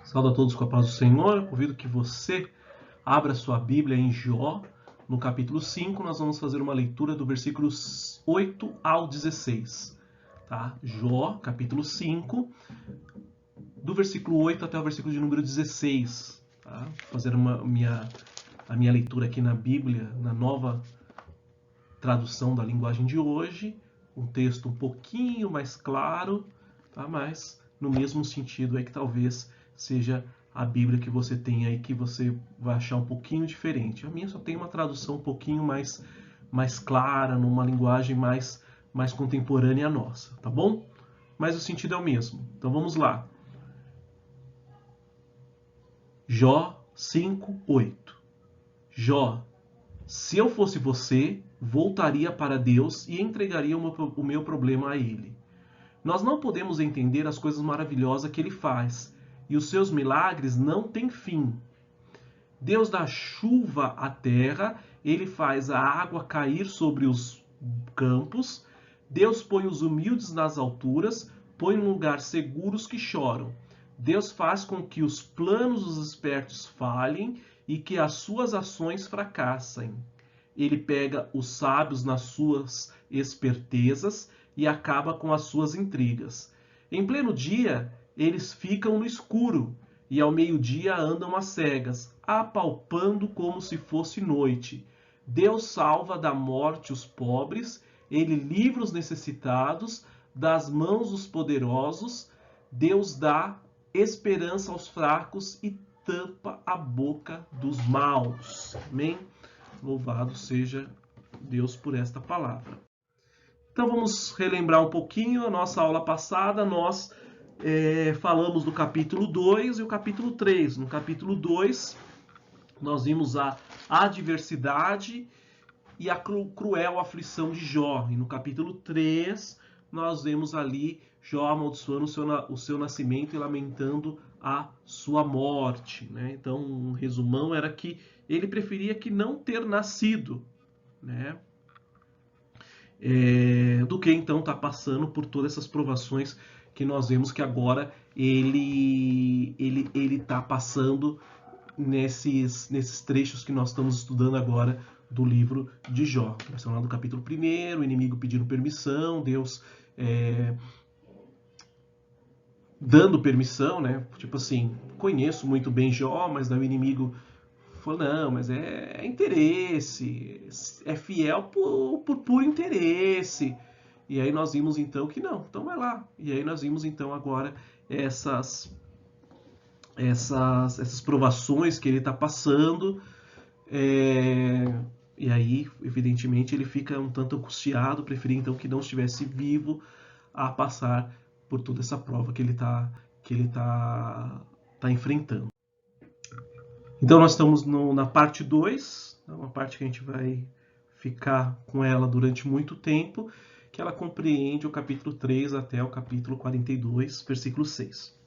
Saúdo a todos com a paz do Senhor. Convido que você abra sua Bíblia em Jó, no capítulo 5. Nós vamos fazer uma leitura do versículos 8 ao 16. Tá? Jó, capítulo 5, do versículo 8 até o versículo de número 16. Tá? Vou fazer a minha leitura aqui na Bíblia, na nova tradução da linguagem de hoje. Um texto um pouquinho mais claro, tá? Mas no mesmo sentido é que talvez seja a Bíblia que você tem aí, que você vai achar um pouquinho diferente. A minha só tem uma tradução um pouquinho mais clara, numa linguagem mais contemporânea à nossa, tá bom? Mas o sentido é o mesmo. Então vamos lá. Jó 5:8. Jó, se eu fosse você, voltaria para Deus e entregaria o meu problema a Ele. Nós não podemos entender as coisas maravilhosas que Ele faz, e os seus milagres não têm fim. Deus dá chuva à terra, Ele faz a água cair sobre os campos, Deus põe os humildes nas alturas, põe em lugar seguros que choram. Deus faz com que os planos dos espertos falhem e que as suas ações fracassem. Ele pega os sábios nas suas espertezas e acaba com as suas intrigas. Em pleno dia, eles ficam no escuro, e ao meio-dia andam às cegas, apalpando como se fosse noite. Deus salva da morte os pobres, ele livra os necessitados das mãos dos poderosos, Deus dá esperança aos fracos e tampa a boca dos maus. Amém? Louvado seja Deus por esta palavra. Então vamos relembrar um pouquinho a nossa aula passada. Nós falamos do capítulo 2 e o capítulo 3. No capítulo 2, nós vimos a adversidade e a cruel aflição de Jó. E no capítulo 3, nós vemos ali Jó amaldiçoando o seu nascimento e lamentando a sua morte. Né? Então, um resumão era que ele preferia que não ter nascido, né? Do que então estar passando por todas essas provações que nós vemos que agora ele está passando nesses trechos que nós estamos estudando agora do livro de Jó. Começando lá do capítulo 1, o inimigo pedindo permissão, Deus dando permissão, né? Tipo assim, conheço muito bem Jó, mas daí o inimigo falou, não, mas é interesse, é fiel por puro interesse. E aí nós vimos então que não, então vai lá. E aí nós vimos então agora essas provações que ele está passando. E aí, evidentemente, ele fica um tanto angustiado, preferia então que não estivesse vivo a passar por toda essa prova que ele tá enfrentando. Então nós estamos na parte 2, uma parte que a gente vai ficar com ela durante muito tempo, que ela compreende o capítulo 3 até o capítulo 42, versículo 6.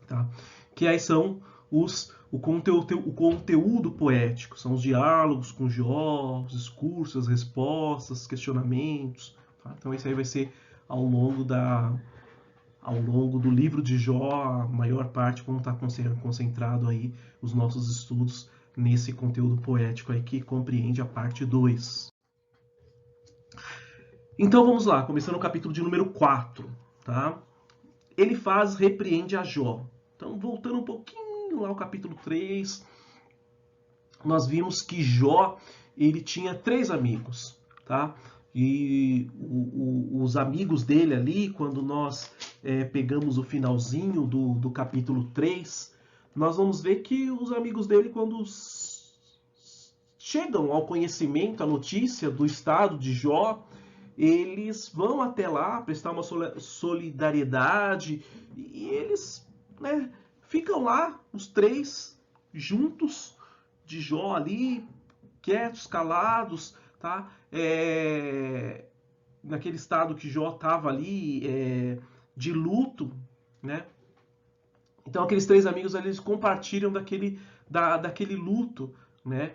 Tá? Que aí são o conteúdo poético, são os diálogos com Jó, os discursos, as respostas, questionamentos. Tá? Então isso aí vai ser ao longo do livro de Jó, a maior parte, como está concentrado aí os nossos estudos nesse conteúdo poético aí que compreende a parte 2. Então vamos lá, começando o capítulo de número 4. Tá? Ele repreende a Jó. Então voltando um pouquinho lá ao capítulo 3, nós vimos que Jó ele tinha 3 amigos. Tá? E os amigos dele ali, quando nós pegamos o finalzinho do capítulo 3, nós vamos ver que os amigos dele, quando chegam ao conhecimento, a notícia do estado de Jó, eles vão até lá prestar uma solidariedade e eles, né, ficam lá, os 3, juntos de Jó ali, quietos, calados, tá? Naquele estado que Jó estava ali, de luto, né? Então aqueles 3 amigos ali, eles compartilham daquele luto, né?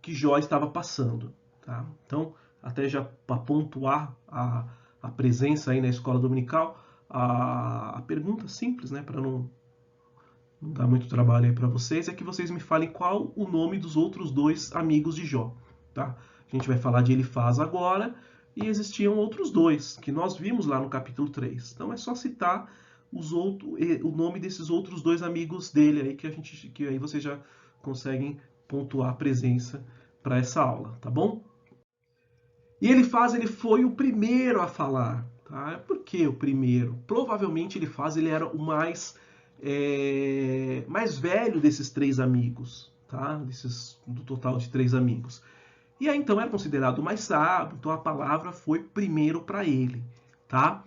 Que Jó estava passando, tá? Então, até já para pontuar a presença aí na escola dominical, a pergunta simples, né, para não dar muito trabalho aí para vocês, é que vocês me falem qual o nome dos outros dois amigos de Jó, tá? A gente vai falar de Elifaz agora, e existiam outros dois, que nós vimos lá no capítulo 3. Então é só citar o nome desses outros dois amigos dele aí, que aí vocês já conseguem pontuar a presença para essa aula, tá bom? E ele foi o primeiro a falar, tá? Por que o primeiro? Provavelmente ele era o mais velho desses três amigos, tá? Do total de três amigos. E aí então era considerado o mais sábio, então a palavra foi primeiro para ele, tá?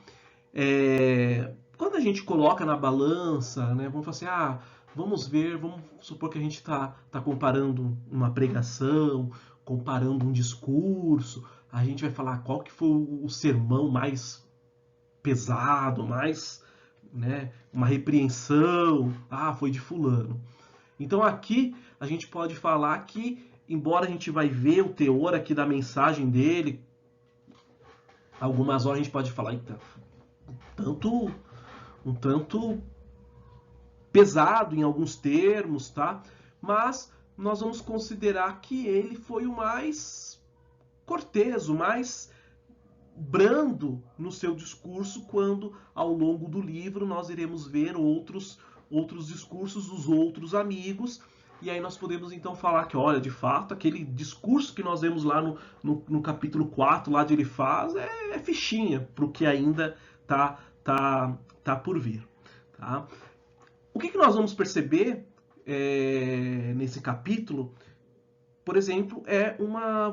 Quando a gente coloca na balança, né, vamos falar assim, vamos ver, vamos supor que a gente está comparando uma pregação, comparando um discurso, a gente vai falar qual que foi o sermão mais pesado, mais, né, uma repreensão, foi de fulano. Então aqui a gente pode falar que, embora a gente vai ver o teor aqui da mensagem dele, algumas horas a gente pode falar, um tanto pesado em alguns termos, tá? Mas nós vamos considerar que ele foi o mais cortês, o mais brando no seu discurso, quando ao longo do livro nós iremos ver outros discursos dos outros amigos, e aí nós podemos então falar que, olha, de fato, aquele discurso que nós vemos lá no capítulo 4, lá de Elifaz, é fichinha para o que ainda tá por vir. Tá? O que nós vamos perceber nesse capítulo, por exemplo,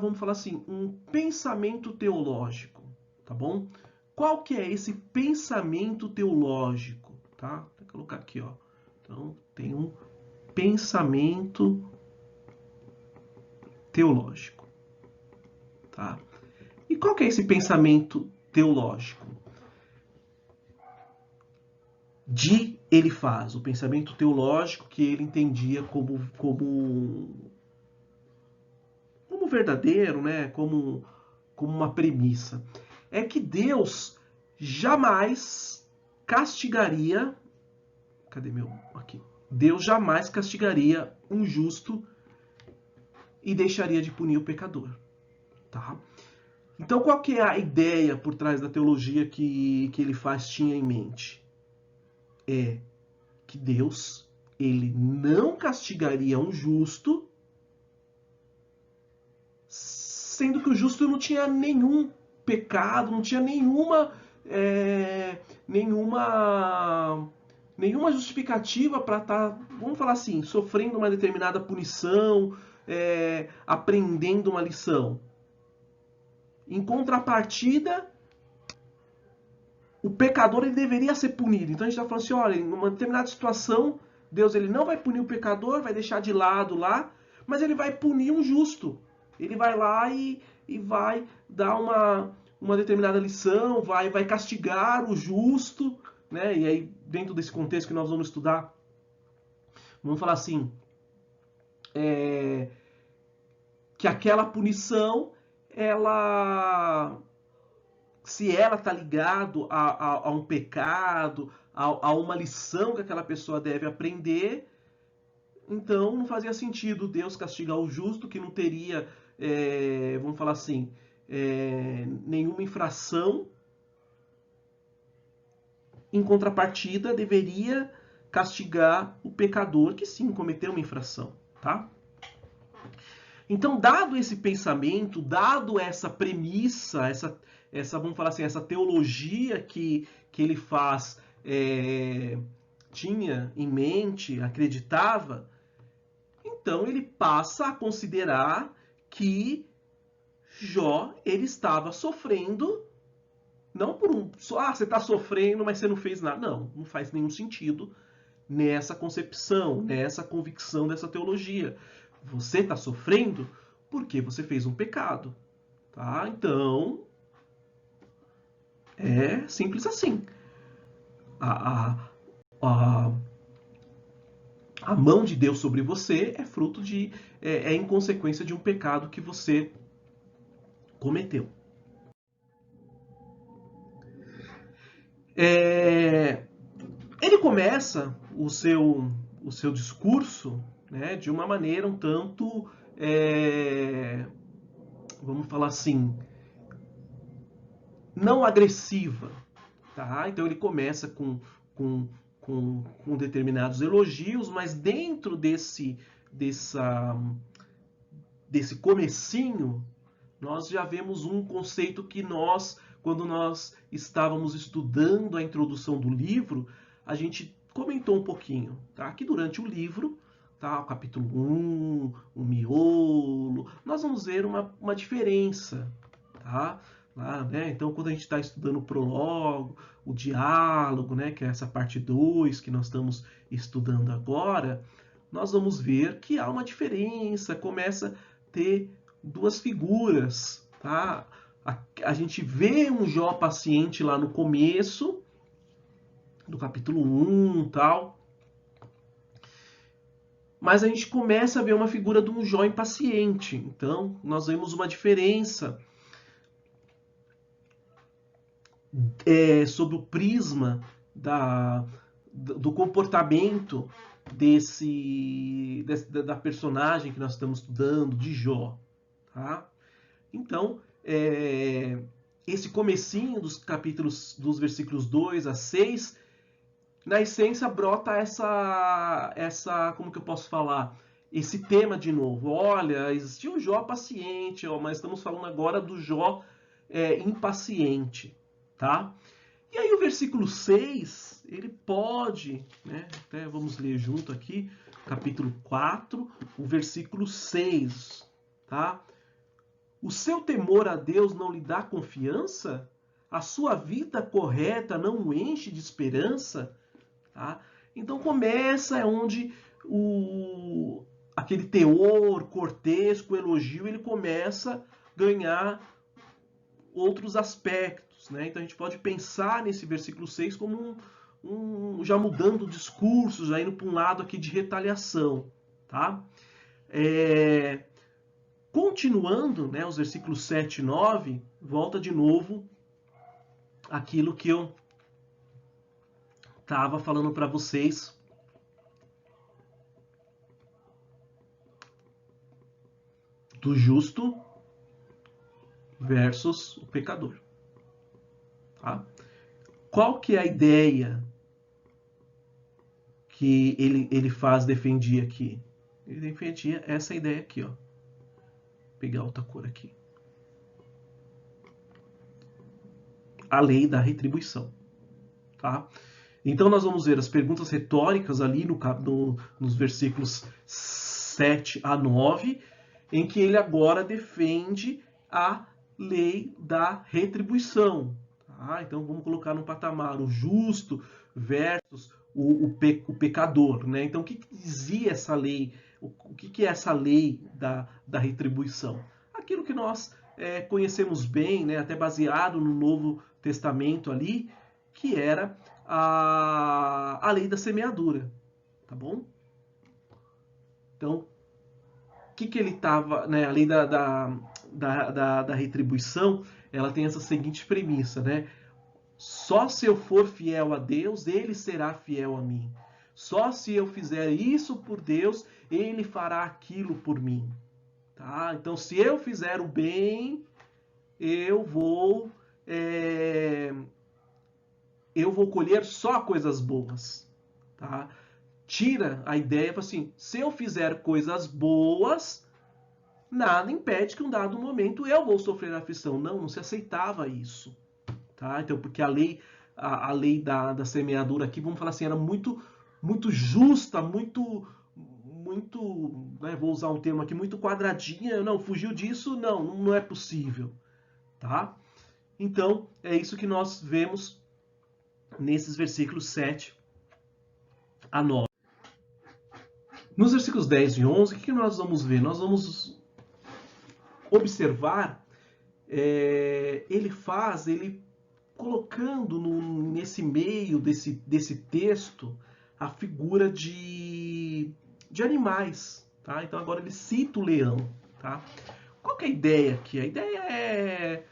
vamos falar assim, um pensamento teológico, tá bom? Qual que é esse pensamento teológico, tá? Vou colocar aqui, ó. Então, tem um pensamento teológico, tá? E qual que é esse pensamento teológico? De Elifaz, o pensamento teológico que ele entendia como verdadeiro, né? Como uma premissa. É que Deus jamais castigaria. Cadê meu? Aqui. Deus jamais castigaria um justo e deixaria de punir o pecador. Tá? Então, qual que é a ideia por trás da teologia que Elifaz tinha em mente? É que Deus, ele não castigaria um justo, sendo que o justo não tinha nenhum pecado, não tinha nenhuma justificativa para estar, vamos falar assim, sofrendo uma determinada punição, aprendendo uma lição. Em contrapartida, o pecador ele deveria ser punido. Então a gente está falando assim, olha, em uma determinada situação, Deus ele não vai punir o pecador, vai deixar de lado lá, mas ele vai punir um justo. Ele vai lá e vai dar uma determinada lição, vai castigar o justo, né? E aí, dentro desse contexto que nós vamos estudar, vamos falar assim, que aquela punição, se ela está ligado a um pecado, a uma lição que aquela pessoa deve aprender, então não fazia sentido Deus castigar o justo que não teria, vamos falar assim, nenhuma infração. Em contrapartida, deveria castigar o pecador que sim cometeu uma infração, tá? Então, dado esse pensamento, dado essa premissa, essa vamos falar assim, essa teologia que ele tinha em mente, acreditava, então ele passa a considerar que Jó ele estava sofrendo, não por você está sofrendo, mas você não fez nada. Não faz nenhum sentido nessa concepção, nessa convicção dessa teologia. Você está sofrendo porque você fez um pecado. Tá? Então, é simples assim. A mão de Deus sobre você é fruto é em consequência de um pecado que você cometeu. Ele começa o seu discurso, né, de uma maneira um tanto, vamos falar assim, não agressiva. Tá? Então ele começa com, com determinados elogios, mas dentro desse comecinho, nós já vemos um conceito que quando nós estávamos estudando a introdução do livro, a gente comentou um pouquinho, tá? Que durante o livro, tá? O capítulo 1, o miolo, nós vamos ver uma diferença, tá? Lá, né? Então, quando a gente está estudando o prólogo, o diálogo, né? Que é essa parte 2 que nós estamos estudando agora, nós vamos ver que há uma diferença, começa a ter duas figuras, tá? A gente vê um Jó paciente lá no começo do capítulo 1 e tal, mas a gente começa a ver uma figura de um Jó impaciente. Então, nós vemos uma diferença sobre o prisma do comportamento da personagem que nós estamos estudando, de Jó. Tá? Então, esse comecinho dos capítulos, dos versículos 2 a 6, na essência brota como que eu posso falar? Esse tema de novo. Olha, existiu um Jó paciente, mas estamos falando agora do Jó impaciente, tá? E aí o versículo 6, ele pode, né? Até vamos ler junto aqui, capítulo 4, o versículo 6, tá? O seu temor a Deus não lhe dá confiança? A sua vida correta não o enche de esperança? Tá? Então começa onde aquele teor cortês, o elogio, ele começa a ganhar outros aspectos. Né? Então a gente pode pensar nesse versículo 6 como já mudando o discurso, já indo para um lado aqui de retaliação. Tá? Continuando, né, os versículos 7 e 9, volta de novo aquilo que eu estava falando para vocês do justo versus o pecador. Tá? Qual que é a ideia que ele defendia aqui? Ele defendia essa ideia aqui, ó. Vou pegar outra cor aqui. A lei da retribuição. Tá? Então nós vamos ver as perguntas retóricas ali nos versículos 7 a 9, em que ele agora defende a lei da retribuição. Tá? Então vamos colocar no patamar o justo versus o pecador. Né? Então o que dizia essa lei? O que é essa lei da retribuição? Aquilo que nós conhecemos bem, né? Até baseado no Novo Testamento ali, que era a lei da semeadura, tá bom? Então, o que ele estava, né? A lei da retribuição, ela tem essa seguinte premissa, né? Só se eu for fiel a Deus, ele será fiel a mim. Só se eu fizer isso por Deus, ele fará aquilo por mim. Tá? Então, se eu fizer o bem, eu vou colher só coisas boas. Tá? Tira a ideia, assim, se eu fizer coisas boas, nada impede que em um dado momento eu vou sofrer aflição. Não se aceitava isso. Tá? Então, porque a lei da semeadura aqui, vamos falar assim, era muito, muito justa, muito, né, vou usar um termo aqui, muito quadradinha. Não, fugiu disso, não é possível. Tá? Então, é isso que nós vemos nesses versículos 7 a 9. Nos versículos 10 e 11, o que nós vamos ver? Nós vamos observar, ele colocando nesse meio desse texto a figura de animais. Tá? Então agora ele cita o leão. Tá? Qual que é a ideia aqui? A ideia é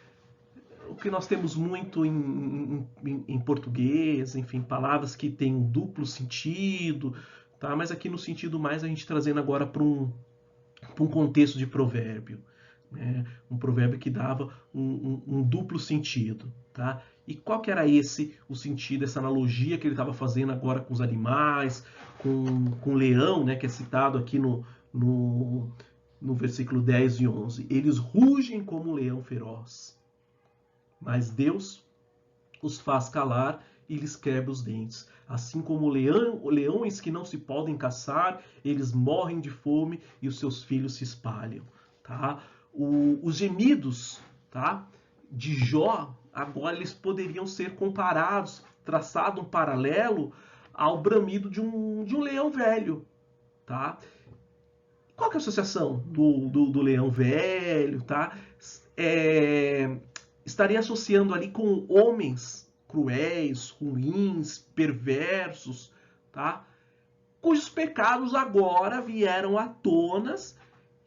o que nós temos muito em português, enfim, palavras que têm um duplo sentido, tá? Mas aqui no sentido mais a gente trazendo agora para um contexto de provérbio, né? Um provérbio que dava um duplo sentido, tá? E qual que era o sentido, essa analogia que ele estava fazendo agora com os animais, com o leão, né, que é citado aqui no versículo 10 e 11. Eles rugem como um leão feroz, mas Deus os faz calar e lhes quebra os dentes. Assim como leões que não se podem caçar, eles morrem de fome e os seus filhos se espalham. Tá? Os gemidos, tá, de Jó, agora eles poderiam ser comparados, traçado um paralelo ao bramido de um leão velho. Tá? Qual que é a associação do leão velho? Tá? Estaria associando ali com homens cruéis, ruins, perversos, tá? Cujos pecados agora vieram à tona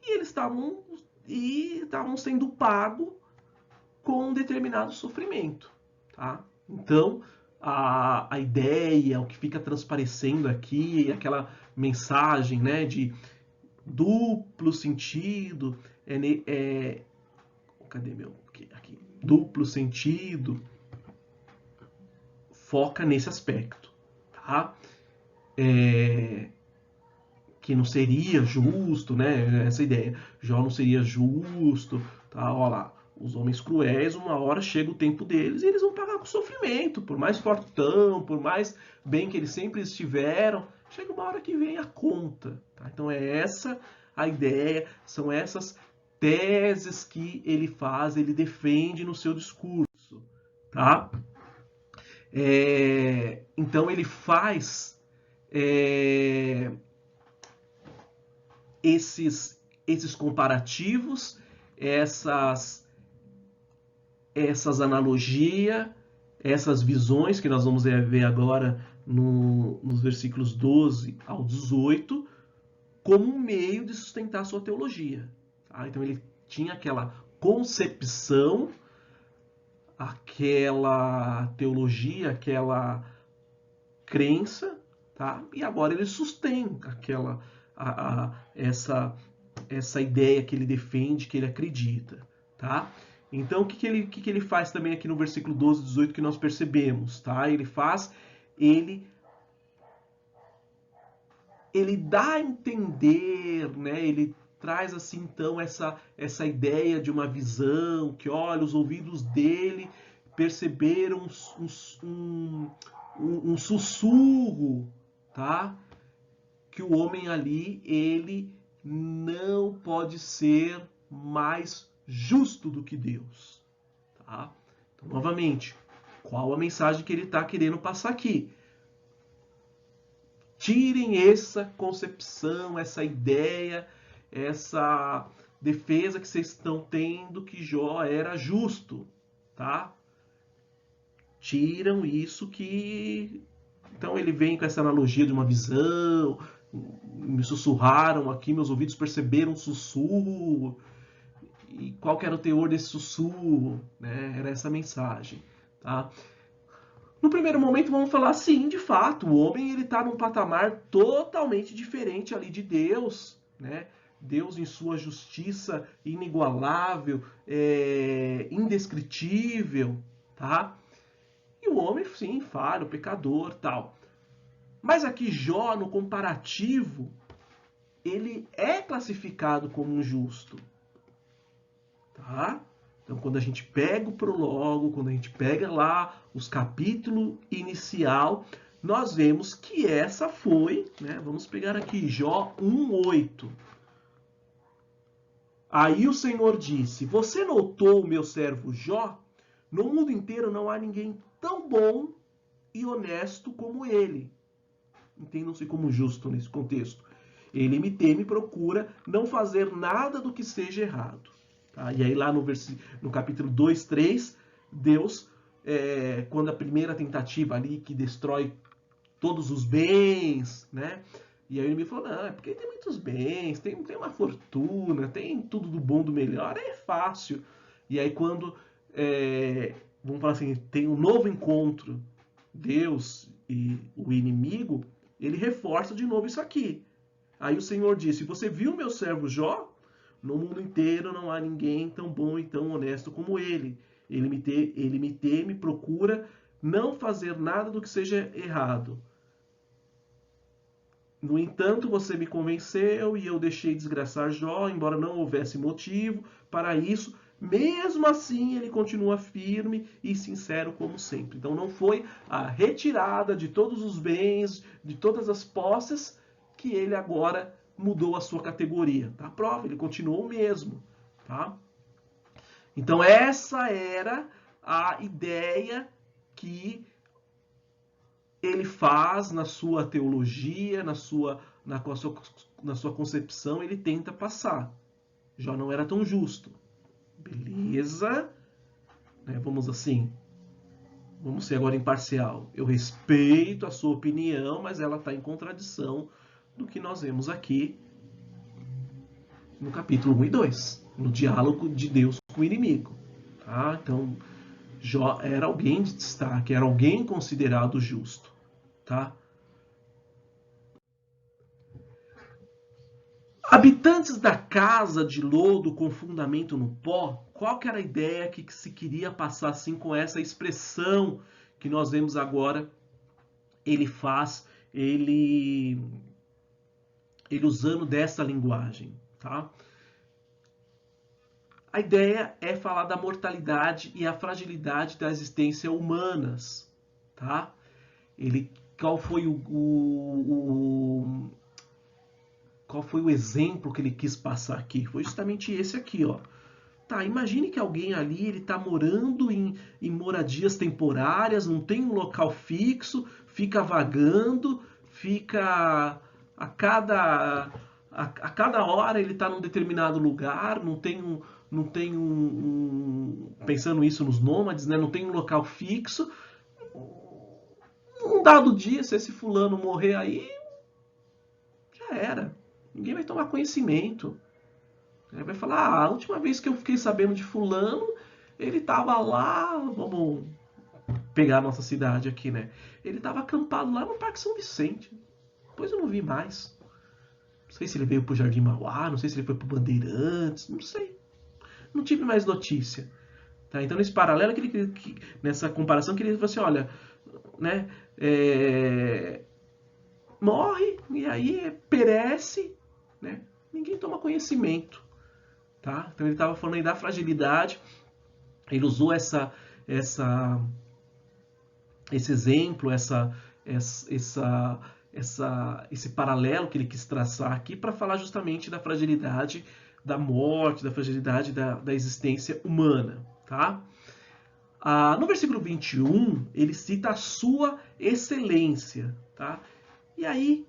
e eles estavam sendo pagos com um determinado sofrimento, tá? Então, a ideia, o que fica transparecendo aqui, aquela mensagem, né, de duplo sentido, cadê meu? Aqui. Duplo sentido, foca nesse aspecto, tá? Que não seria justo, né? Essa ideia. Jó não seria justo, tá? Olha lá, os homens cruéis, uma hora chega o tempo deles e eles vão pagar com sofrimento, por mais fortão, por mais bem que eles sempre estiveram, chega uma hora que vem a conta, tá? Então é essa a ideia, são essas teses que ele faz, ele defende no seu discurso, tá? Então ele faz esses comparativos, essas analogias, essas visões que nós vamos ver agora nos versículos 12 ao 18, como um meio de sustentar a sua teologia. Tá? Então ele tinha aquela concepção, aquela teologia, aquela crença, tá? E agora ele sustém essa ideia que ele defende, que ele acredita, tá? Então, o que ele faz também aqui no versículo 12 e 18 que nós percebemos, tá? Ele dá a entender, né? Ele traz assim então essa ideia de uma visão que, olha, os ouvidos dele perceberam um sussurro, tá? Que o homem ali, ele não pode ser mais justo do que Deus, tá? Então, novamente, qual a mensagem que ele está querendo passar aqui? Tirem essa concepção, essa ideia, essa defesa que vocês estão tendo que Jó era justo, tá? Tiram isso que... Então ele vem com essa analogia de uma visão, me sussurraram aqui, meus ouvidos perceberam um sussurro. E qual que era o teor desse sussurro? Né? Era essa mensagem, tá? No primeiro momento vamos falar, sim, de fato, o homem ele está num patamar totalmente diferente ali de Deus, né? Deus em sua justiça inigualável, indescritível, tá? E o homem, sim, falho, pecador, tal. Mas aqui Jó, no comparativo, ele é classificado como um justo, tá? Então, quando a gente pega o prólogo, quando a gente pega lá os capítulos inicial, nós vemos que essa foi, né? Vamos pegar aqui Jó 1:8. Aí o Senhor disse: você notou o meu servo Jó? No mundo inteiro não há ninguém tão bom e honesto como ele. Entendam-se como justo nesse contexto. Ele me teme e procura não fazer nada do que seja errado. Tá? E aí lá no capítulo 2, 3, Deus, quando a primeira tentativa ali que destrói todos os bens, né? E aí ele me falou, não, é porque tem muitos bens, tem uma fortuna, tem tudo do bom, do melhor, é fácil. E aí quando vamos falar assim, tem um novo encontro, Deus e o inimigo, ele reforça de novo isso aqui. Aí o Senhor disse: você viu meu servo Jó? No mundo inteiro não há ninguém tão bom e tão honesto como ele. Ele me teme, procura não fazer nada do que seja errado. No entanto, você me convenceu e eu deixei desgraçar Jó, embora não houvesse motivo para isso. Mesmo assim, ele continua firme e sincero como sempre. Então, não foi a retirada de todos os bens, de todas as posses, que ele agora mudou a sua categoria. Tá? A prova, ele continuou o mesmo. Tá? Então, essa era a ideia que ele faz na sua teologia, na sua concepção, ele tenta passar. Jó não era tão justo. Beleza? Vamos assim. Vamos ser agora imparcial. Eu respeito a sua opinião, mas ela está em contradição do que nós vemos aqui no capítulo 1 e 2, no diálogo de Deus com o inimigo. Tá? Então, Jó era alguém de destaque, era alguém considerado justo. Tá? Habitantes da casa de lodo com fundamento no pó, qual que era a ideia que se queria passar assim com essa expressão que nós vemos agora? Ele faz, ele usando dessa linguagem, tá? A ideia é falar da mortalidade e a fragilidade da existência humanas, tá? Qual foi qual foi o exemplo que ele quis passar aqui? Foi justamente esse aqui, ó. Tá, imagine que alguém ali, ele tá morando em moradias temporárias, não tem um local fixo, fica vagando, fica a cada hora ele tá num determinado lugar, não tem pensando isso nos nômades, né? Não tem um local fixo. Um dado dia, se esse fulano morrer aí, já era. Ninguém vai tomar conhecimento. Vai falar, a última vez que eu fiquei sabendo de fulano, ele estava lá, vamos pegar a nossa cidade aqui, né? Ele estava acampado lá no Parque São Vicente. Depois eu não vi mais. Não sei se ele veio pro Jardim Mauá, não sei se ele foi pro Bandeirantes, não sei. Não tive mais notícia. Tá? Então, nesse paralelo, nessa comparação, que ele falou assim, olha, né? Morre e aí perece, né? Ninguém toma conhecimento. Tá? Então ele estava falando aí da fragilidade, ele usou esse exemplo, esse paralelo que ele quis traçar aqui para falar justamente da fragilidade da morte, da fragilidade da existência humana. Tá? No versículo 21, ele cita a sua excelência. Tá? E aí,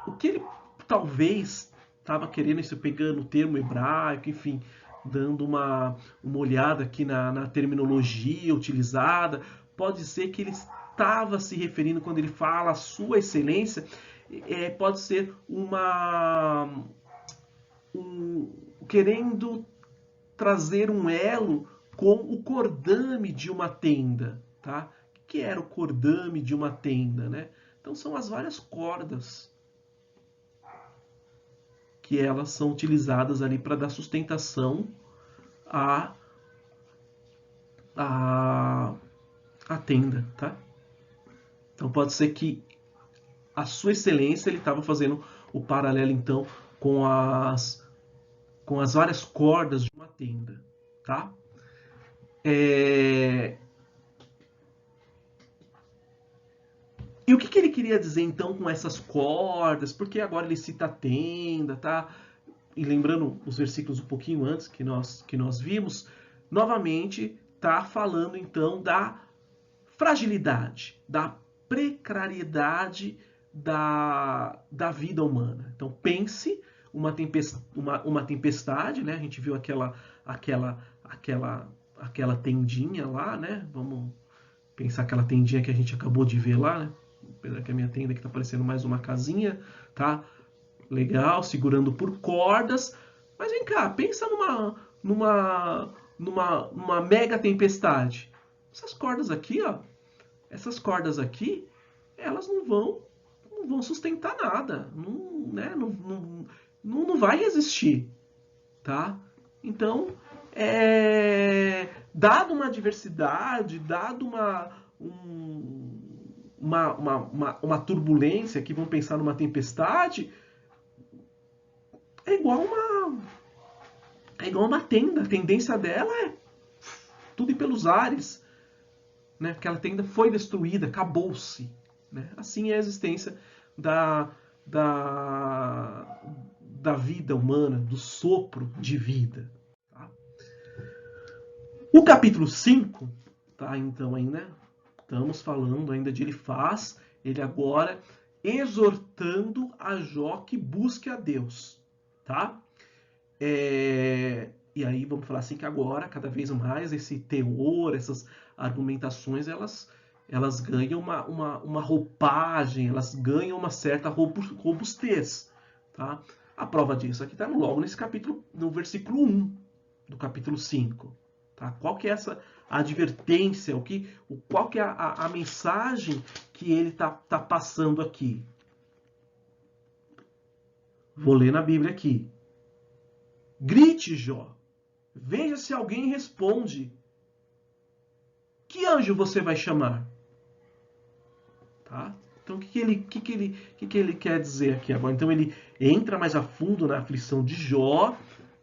o que ele talvez estava querendo isso, pegando o termo hebraico, enfim, dando uma olhada aqui na terminologia utilizada, pode ser que ele estava se referindo, quando ele fala a sua excelência, pode ser querendo trazer um elo com o cordame de uma tenda, tá? O que era o cordame de uma tenda, né? Então são as várias cordas que elas são utilizadas ali para dar sustentação à tenda, tá? Então pode ser que a sua excelência, ele estava fazendo o paralelo então com as várias cordas de uma tenda, tá? E o que ele queria dizer então com essas cordas? Porque agora ele cita a tenda, tá? E lembrando os versículos um pouquinho antes que nós vimos, novamente está falando então da fragilidade, da precariedade da vida humana. Então pense uma tempestade, né? A gente viu aquela tendinha lá, né? Vamos pensar aquela tendinha que a gente acabou de ver lá, né? Apesar que a minha tenda aqui está parecendo mais uma casinha, tá? Legal, segurando por cordas, Mas vem cá, pensa numa mega tempestade. Essas cordas aqui, ó, essas cordas aqui, elas não vão sustentar nada, não, né, não vai resistir, tá? Então, dado uma diversidade, dado uma turbulência, que vamos pensar numa tempestade, é igual uma tenda. A tendência dela é tudo ir pelos ares, né? Aquela tenda foi destruída, acabou-se, né? Assim é a existência da, da, da vida humana, do sopro de vida. Tá? O capítulo 5, tá? Então ainda estamos falando ainda de ele agora exortando a Jó que busque a Deus, tá? E aí vamos falar assim que agora, cada vez mais, esse teor, essas argumentações, elas ganham uma roupagem, elas ganham uma certa robustez. Tá? A prova disso aqui está logo nesse capítulo, no versículo 1 do capítulo 5. Tá? Qual que é essa advertência, qual que é a mensagem que ele está passando aqui? Vou ler na Bíblia aqui. Grite, Jó. Veja se alguém responde. Que anjo você vai chamar? Tá? Então, o que ele quer dizer aqui agora? Então, ele entra mais a fundo na aflição de Jó,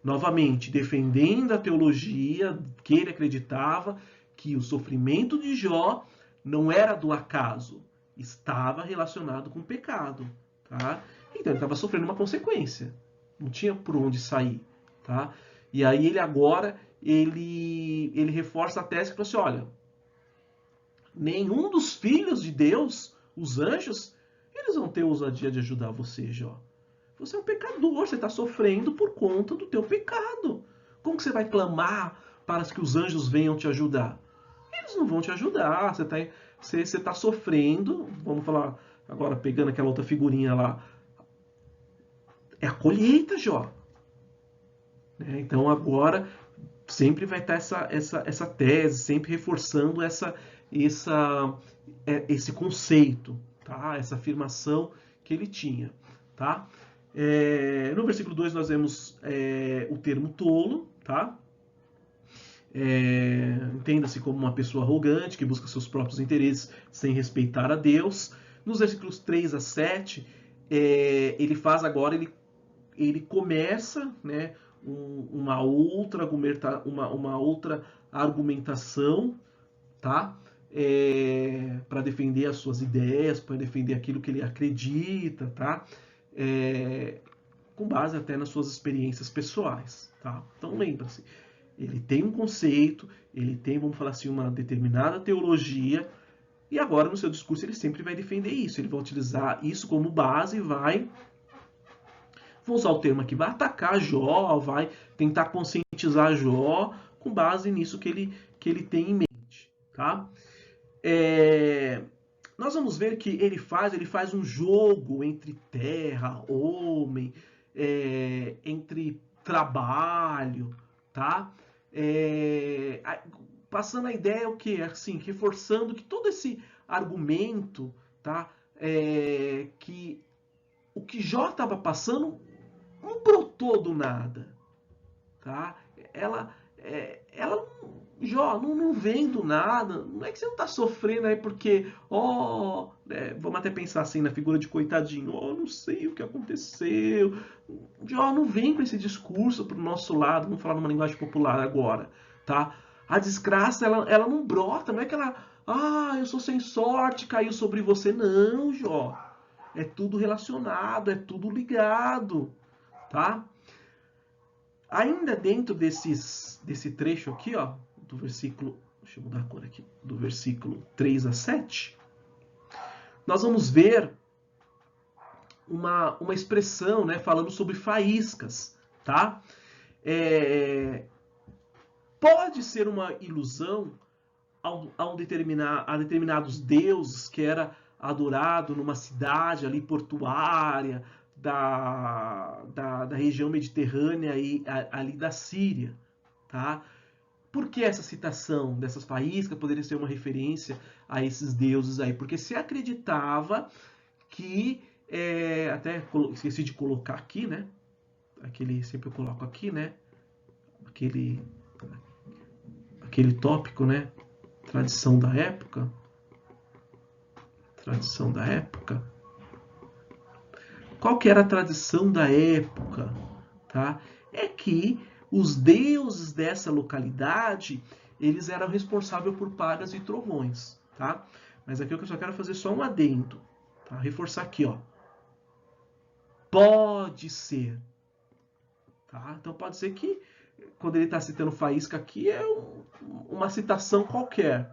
novamente, defendendo a teologia que ele acreditava que o sofrimento de Jó não era do acaso, estava relacionado com o pecado. Tá? Então, ele estava sofrendo uma consequência. Não tinha por onde sair. Tá? E aí ele agora, ele reforça a tese que fala assim, olha, nenhum dos filhos de Deus, os anjos, eles vão ter ousadia de ajudar você, Jó. Você é um pecador, você está sofrendo por conta do teu pecado. Como que você vai clamar para que os anjos venham te ajudar? Eles não vão te ajudar, você está sofrendo, vamos falar agora, pegando aquela outra figurinha lá, é a colheita, Jó. Então agora sempre vai estar essa tese, sempre reforçando esse conceito, tá? Essa afirmação que ele tinha. Tá? No versículo 2 nós vemos o termo tolo, tá? Entenda-se como uma pessoa arrogante que busca seus próprios interesses sem respeitar a Deus. Nos versículos 3 a 7, ele faz agora, ele começa, né, uma outra argumentação, tá? Para defender as suas ideias, para defender aquilo que ele acredita, tá? Com base até nas suas experiências pessoais, tá? Então lembra-se, ele tem um conceito, ele tem, vamos falar assim, uma determinada teologia, e agora no seu discurso ele sempre vai defender isso, ele vai utilizar isso como base e vou usar o termo aqui, vai atacar Jó, vai tentar conscientizar Jó com base nisso que ele tem em mente, tá? Nós vamos ver que ele faz um jogo entre terra, homem, entre trabalho, tá? Passando a ideia o que? Assim, reforçando que todo esse argumento, tá? Que o que Jó estava passando não brotou do nada, tá? Jó, não vem do nada. Não é que você não tá sofrendo aí porque, vamos até pensar assim na figura de coitadinho, não sei o que aconteceu. Jó, não vem com esse discurso pro nosso lado, vamos falar numa linguagem popular agora, tá? A desgraça, ela não brota, não é que ela, eu sou sem sorte, caiu sobre você. Não, Jó. É tudo relacionado, é tudo ligado, tá? Ainda dentro desse trecho aqui, ó, do versículo, deixa eu mudar a cor aqui, do versículo 3 a 7, nós vamos ver uma expressão, né, falando sobre faíscas, tá? Pode ser uma ilusão a determinados deuses que era adorado numa cidade ali portuária, da região mediterrânea e ali da Síria, tá? Por que essa citação dessas faíscas poderia ser uma referência a esses deuses aí? Porque se acreditava que, até esqueci de colocar aqui, né? Sempre eu coloco aqui, né? Aquele tópico, né? Tradição da época. Tradição da época. Qual que era a tradição da época? Tá? É que os deuses dessa localidade, eles eram responsáveis por pragas e trovões, tá? Mas aqui eu só quero fazer só um adendo, tá? Reforçar aqui, ó. Pode ser, tá? Então pode ser que quando ele está citando faísca aqui é uma citação qualquer,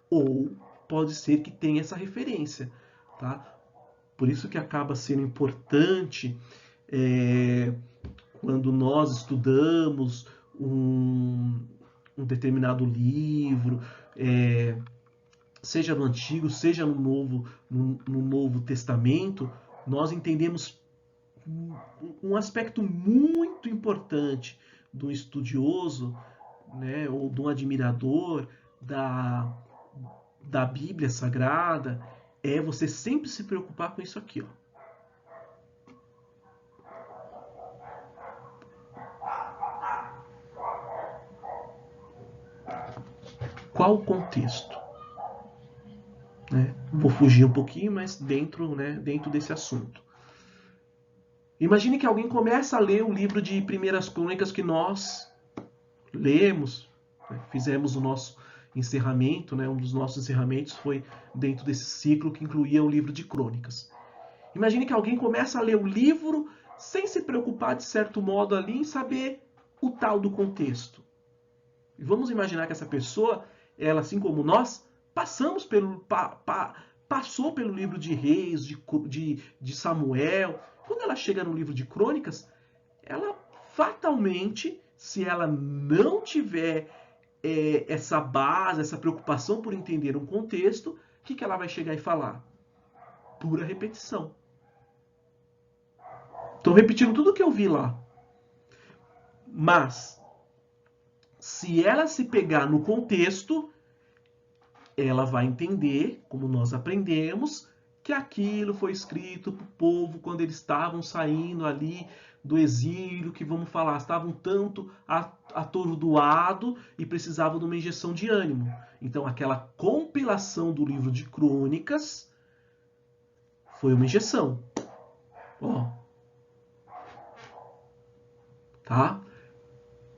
ou pode ser que tenha essa referência, tá? Por isso que acaba sendo importante quando nós estudamos um determinado livro, seja no Antigo, seja no Novo Testamento, nós entendemos um aspecto muito importante do estudioso, né, ou do admirador da Bíblia Sagrada, é você sempre se preocupar com isso aqui, ó. Qual o contexto? Né? Vou fugir um pouquinho, mas dentro desse assunto. Imagine que alguém começa a ler o livro de Primeiras Crônicas que nós lemos, né? Fizemos o nosso encerramento, né? Um dos nossos encerramentos foi dentro desse ciclo que incluía o livro de Crônicas. Imagine que alguém começa a ler o livro sem se preocupar, de certo modo, ali em saber o tal do contexto. E vamos imaginar que essa pessoa, ela, assim como nós, passou pelo livro de Reis, de Samuel. Quando ela chega no livro de Crônicas, ela fatalmente, se ela não tiver essa base, essa preocupação por entender um contexto, o que ela vai chegar e falar? Pura repetição. Estou repetindo tudo que eu vi lá. Mas, se ela se pegar no contexto, ela vai entender, como nós aprendemos, que aquilo foi escrito para o povo quando eles estavam saindo ali do exílio, que vamos falar, estavam tanto atordoados e precisavam de uma injeção de ânimo. Então, aquela compilação do livro de Crônicas foi uma injeção. Ó. Tá?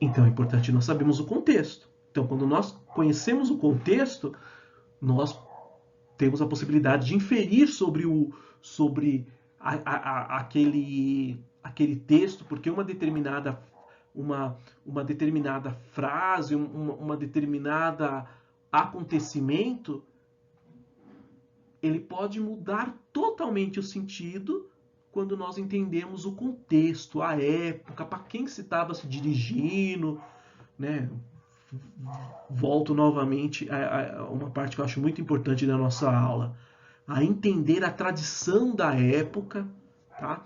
Então, é importante nós sabermos o contexto. Então, quando nós conhecemos o contexto, nós temos a possibilidade de inferir sobre aquele texto, porque uma determinada frase, uma determinada acontecimento, ele pode mudar totalmente o sentido quando nós entendemos o contexto, a época, para quem se estava se dirigindo, né? Volto novamente a uma parte que eu acho muito importante da nossa aula, a entender a tradição da época, tá?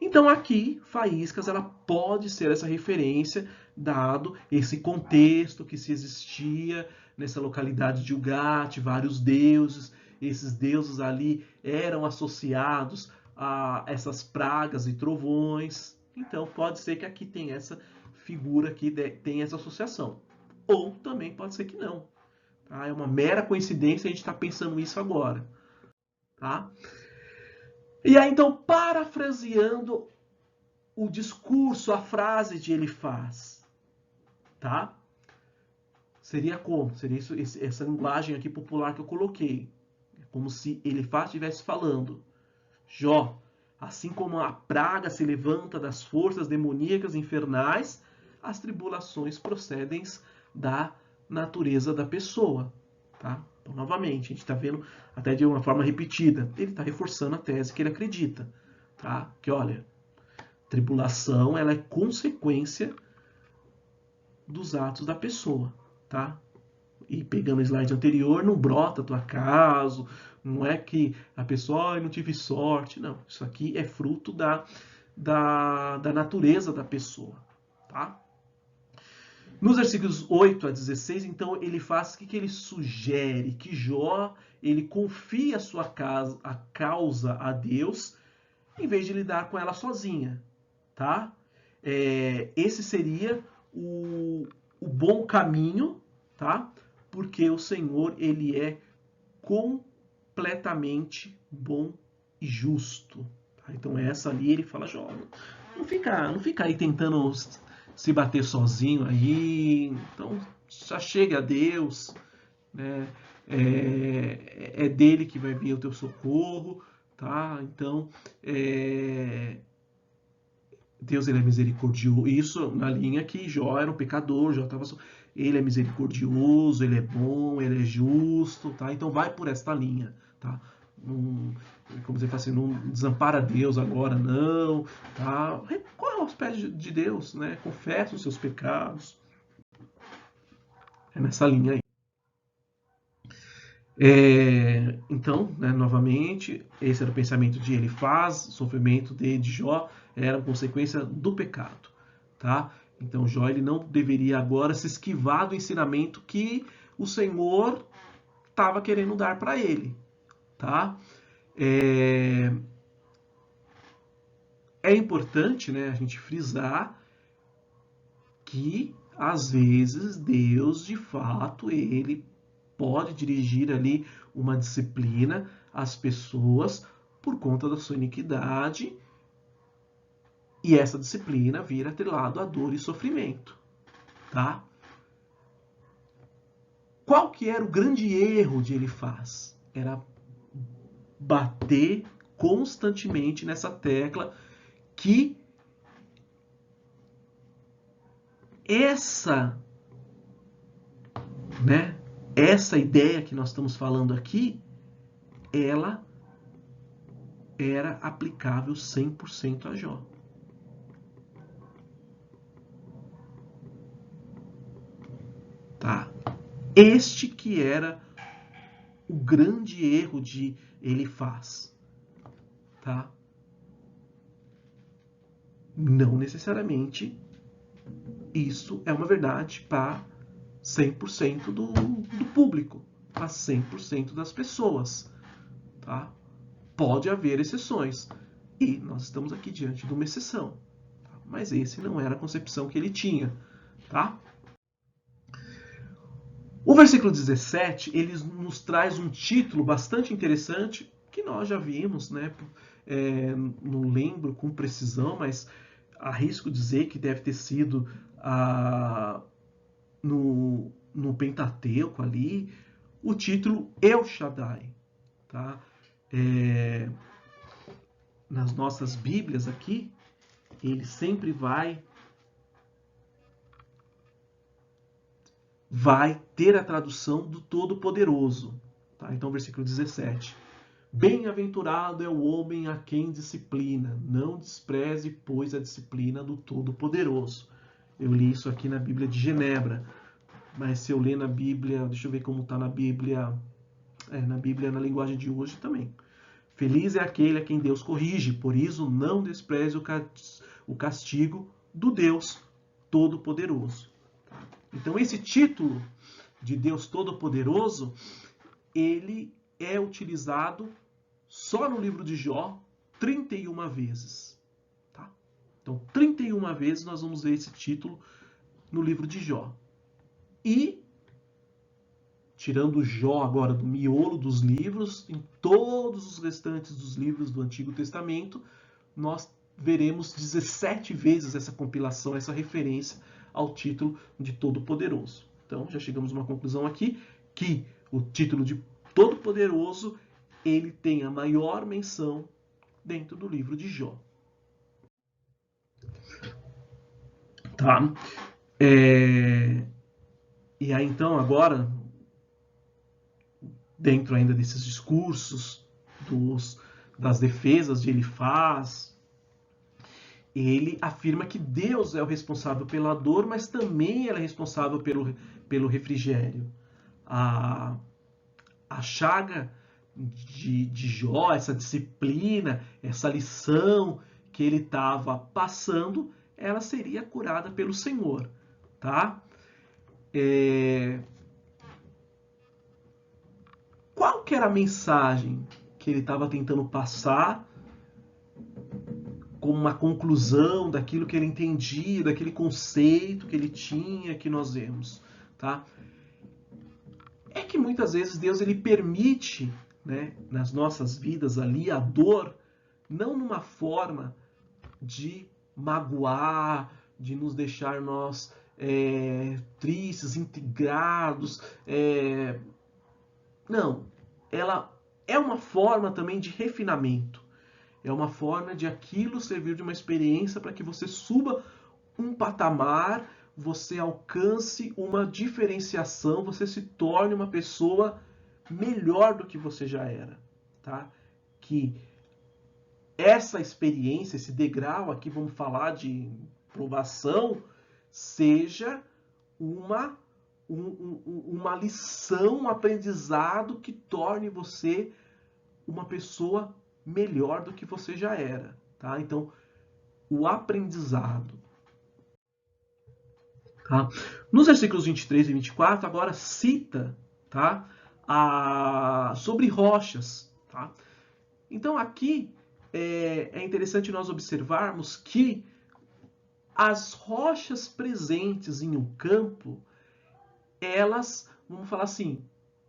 Então aqui, Faíscas, ela pode ser essa referência, dado esse contexto que se existia nessa localidade de Ugat, vários deuses, esses deuses ali eram associados a essas pragas e trovões, então pode ser que aqui tem essa figura aqui, tem essa associação. Ou também pode ser que não. Tá? É uma mera coincidência a gente está pensando isso agora. Tá? E aí, então, parafraseando o discurso, a frase de Elifaz, tá? Seria como? Seria essa linguagem aqui popular que eu coloquei. É como se Elifaz estivesse falando. Jó, assim como a praga se levanta das forças demoníacas infernais, as tribulações procedem da natureza da pessoa. Tá? Então, novamente, a gente está vendo até de uma forma repetida. Ele está reforçando a tese que ele acredita. Tá? Que, olha, tribulação ela é consequência dos atos da pessoa. Tá? E pegando o slide anterior, não brota do acaso, não é que a pessoa, não tive sorte, não. Isso aqui é fruto da natureza da pessoa, tá? Nos versículos 8 a 16, então, ele faz o que ele sugere? Que Jó, ele confia a causa a Deus, em vez de lidar com ela sozinha, tá? Esse seria o bom caminho, tá? Porque o Senhor, ele é completamente bom e justo. Tá? Então essa ali ele fala, Jó, não fica aí tentando se bater sozinho aí, então já chega a Deus, né? É dele que vai vir o teu socorro, tá? Então, Deus, ele é misericordioso. Isso na linha que Jó era um pecador, Jó estava... Ele é misericordioso, ele é bom, ele é justo, tá? Então vai por esta linha, tá? Não, como você fala assim, não desampara Deus agora, não, tá? Recorre aos pés de Deus, né? Confessa os seus pecados. É nessa linha aí. Então, né, novamente, esse era o pensamento de Elifaz, o sofrimento de Jó era consequência do pecado, tá? Então Jó ele não deveria agora se esquivar do ensinamento que o Senhor estava querendo dar para ele, tá? É importante, né, a gente frisar que às vezes Deus, de fato, ele pode dirigir ali uma disciplina às pessoas por conta da sua iniquidade, e essa disciplina vira atrelado a dor e sofrimento, tá? Qual que era o grande erro de Elifaz? Era bater constantemente nessa tecla que essa, né, essa ideia que nós estamos falando aqui, ela era aplicável 100% a Jó. Tá? Este que era o grande erro de Elifaz. Tá? Não necessariamente isso é uma verdade para 100% do público, para 100% das pessoas. Tá? Pode haver exceções. E nós estamos aqui diante de uma exceção. Tá? Mas esse não era a concepção que ele tinha. Tá? O versículo 17, ele nos traz um título bastante interessante, que nós já vimos, né? Não lembro com precisão, mas arrisco dizer que deve ter sido no Pentateuco ali, o título El Shaddai. Tá? Nas nossas Bíblias aqui, ele sempre vai ter a tradução do Todo-Poderoso. Tá? Então, versículo 17. Bem-aventurado é o homem a quem disciplina, não despreze, pois, a disciplina do Todo-Poderoso. Eu li isso aqui na Bíblia de Genebra, mas se eu ler na Bíblia, deixa eu ver como está na Bíblia, na linguagem de hoje também. Feliz é aquele a quem Deus corrige, por isso não despreze o castigo do Deus Todo-Poderoso. Então esse título de Deus Todo-Poderoso, ele é utilizado só no livro de Jó 31 vezes. Tá? Então 31 vezes nós vamos ver esse título no livro de Jó. E, tirando Jó agora do miolo dos livros, em todos os restantes dos livros do Antigo Testamento, nós veremos 17 vezes essa compilação, essa referência ao título de Todo-Poderoso. Então, já chegamos a uma conclusão aqui, que o título de Todo-Poderoso, ele tem a maior menção dentro do livro de Jó. Tá? E aí, então, agora, dentro ainda desses discursos, das defesas de Elifaz, ele afirma que Deus é o responsável pela dor, mas também ele é responsável pelo refrigério. a chaga de Jó, essa disciplina, essa lição que ele estava passando, ela seria curada pelo Senhor, tá? Qual que era a mensagem que ele estava tentando passar como uma conclusão daquilo que ele entendia, daquele conceito que ele tinha, que nós vemos, tá? É que muitas vezes Deus ele permite, né, nas nossas vidas ali a dor, não numa forma de magoar, de nos deixar nós tristes, intrigados. Não, ela é uma forma também de refinamento. É uma forma de aquilo servir de uma experiência para que você suba um patamar, você alcance uma diferenciação, você se torne uma pessoa melhor do que você já era, tá? Que essa experiência, esse degrau aqui, vamos falar de provação, seja uma lição, um aprendizado que torne você uma pessoa melhor do que você já era, tá? Então, o aprendizado. Tá? Nos versículos 23 e 24, agora cita, tá? Sobre rochas, tá? Então, aqui é interessante nós observarmos que as rochas presentes em um campo, elas, vamos falar assim,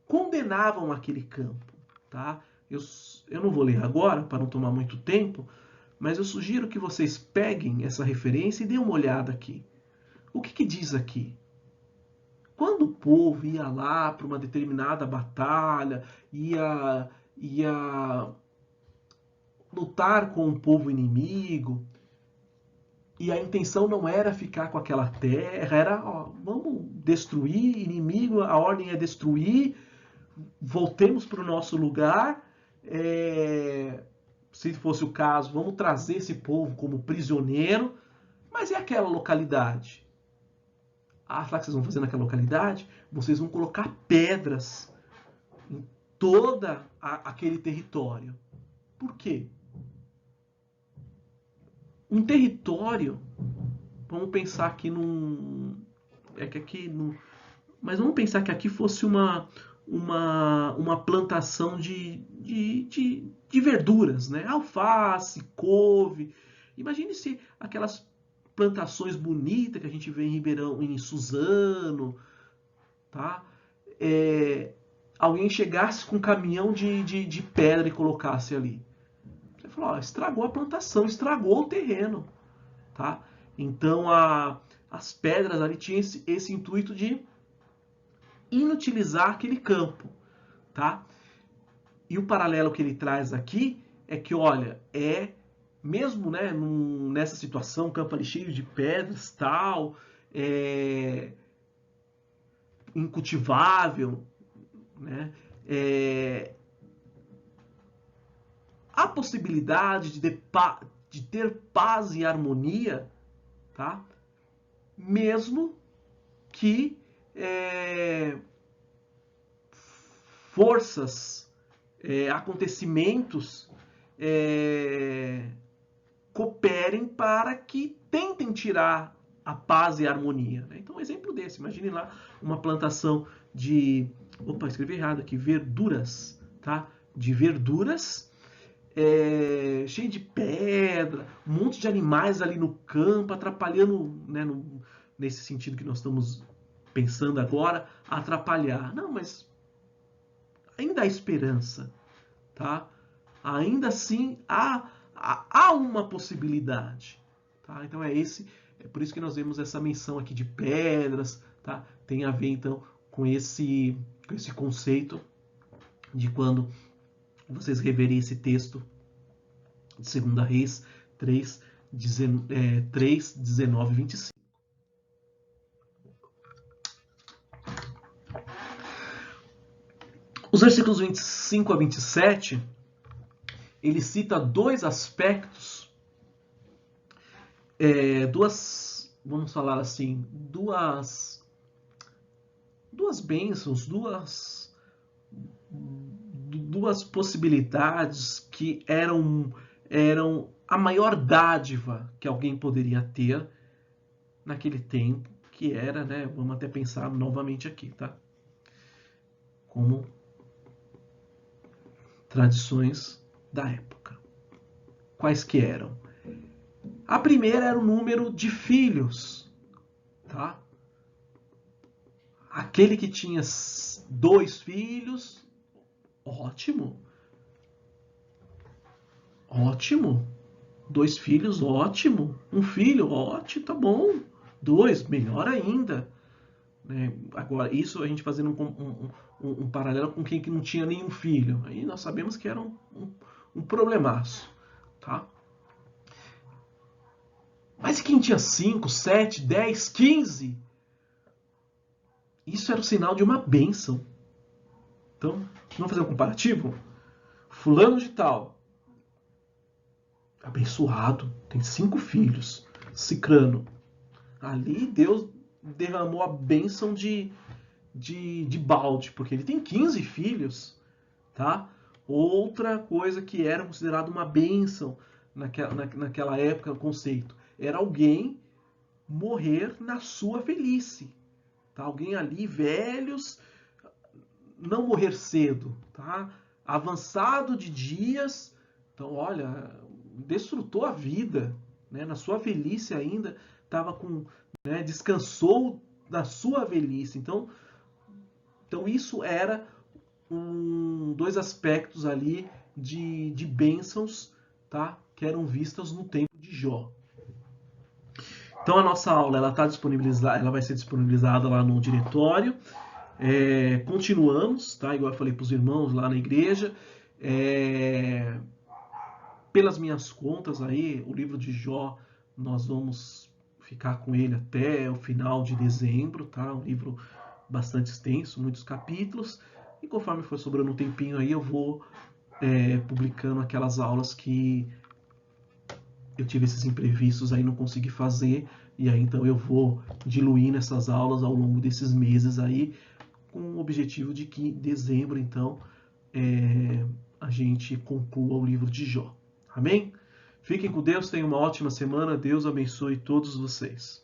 condenavam aquele campo, tá? Eu não vou ler agora, para não tomar muito tempo, mas eu sugiro que vocês peguem essa referência e dêem uma olhada aqui. O que diz aqui? Quando o povo ia lá para uma determinada batalha, ia lutar com um povo inimigo, e a intenção não era ficar com aquela terra, era, ó, vamos destruir inimigo, a ordem é destruir, voltemos para o nosso lugar, se fosse o caso, vamos trazer esse povo como prisioneiro, mas e aquela localidade? Ah, sabe o que vocês vão fazer naquela localidade? Vocês vão colocar pedras em todo aquele território. Por quê? Um território, vamos pensar aqui num... É que aqui... Mas vamos pensar que aqui fosse uma plantação de verduras, né? Alface, couve. Imagine se aquelas plantações bonitas que a gente vê em Ribeirão, em Suzano, tá? Alguém chegasse com um caminhão de pedra e colocasse ali. Você falou, ó, estragou a plantação, estragou o terreno, tá? Então as pedras ali tinham esse intuito de inutilizar aquele campo, tá? E o paralelo que ele traz aqui é que, olha, mesmo, né, nessa situação, campo ali cheio de pedras, tal, incultivável, né? A possibilidade de ter paz e harmonia, tá? Mesmo que forças, acontecimentos cooperem para que tentem tirar a paz e a harmonia. Né? Então, um exemplo desse, imagine lá uma plantação de... Opa, escrevi errado aqui, verduras, tá? De verduras, cheio de pedra, um monte de animais ali no campo, atrapalhando, né, nesse sentido que nós estamos pensando agora, atrapalhar. Não, mas ainda há esperança, tá? Ainda assim há uma possibilidade, tá? Então é por isso que nós vemos essa menção aqui de pedras, tá? Tem a ver então com esse conceito de quando vocês reverem esse texto de 2 Reis 3, 19 e 25. Os versículos 25 a 27, ele cita dois aspectos, vamos falar assim, duas duas bênçãos, duas possibilidades que eram a maior dádiva que alguém poderia ter naquele tempo, que era, né, vamos até pensar novamente aqui, tá? Como tradições da época. Quais que eram? A primeira era o número de filhos, tá? Aquele que tinha 2 filhos, ótimo. Ótimo. 2 filhos, ótimo. 1 filho, ótimo, tá bom. 2, melhor ainda. Né? Agora, isso a gente fazendo um paralelo com quem que não tinha nenhum filho. Aí nós sabemos que era um problemaço. Tá? Mas quem tinha 5, 7, 10, 15, isso era o sinal de uma bênção. Então, vamos fazer um comparativo? Fulano de tal, abençoado, tem 5 filhos. Cicrano, ali Deus derramou a bênção de balde, porque ele tem 15 filhos, tá? Outra coisa que era considerada uma bênção naquela época, o conceito, era alguém morrer na sua velhice, tá? Alguém ali, velhos, não morrer cedo, tá? Avançado de dias, então, olha, desfrutou a vida, né? Na sua velhice ainda, estava com, né? Descansou na sua velhice, então isso era dois aspectos ali de bênçãos, tá? Que eram vistas no tempo de Jó. Então a nossa aula ela tá disponibilizada, ela vai ser disponibilizada lá no diretório. Continuamos, tá? Igual eu falei para os irmãos lá na igreja. Pelas minhas contas aí, o livro de Jó, nós vamos ficar com ele até o final de dezembro, tá? Um livro bastante extenso, muitos capítulos. E conforme for sobrando um tempinho aí, eu vou publicando aquelas aulas que eu tive esses imprevistos aí, não consegui fazer. E aí então eu vou diluindo essas aulas ao longo desses meses aí, com o objetivo de que em dezembro, então, a gente conclua o livro de Jó. Amém? Fiquem com Deus, tenham uma ótima semana. Deus abençoe todos vocês.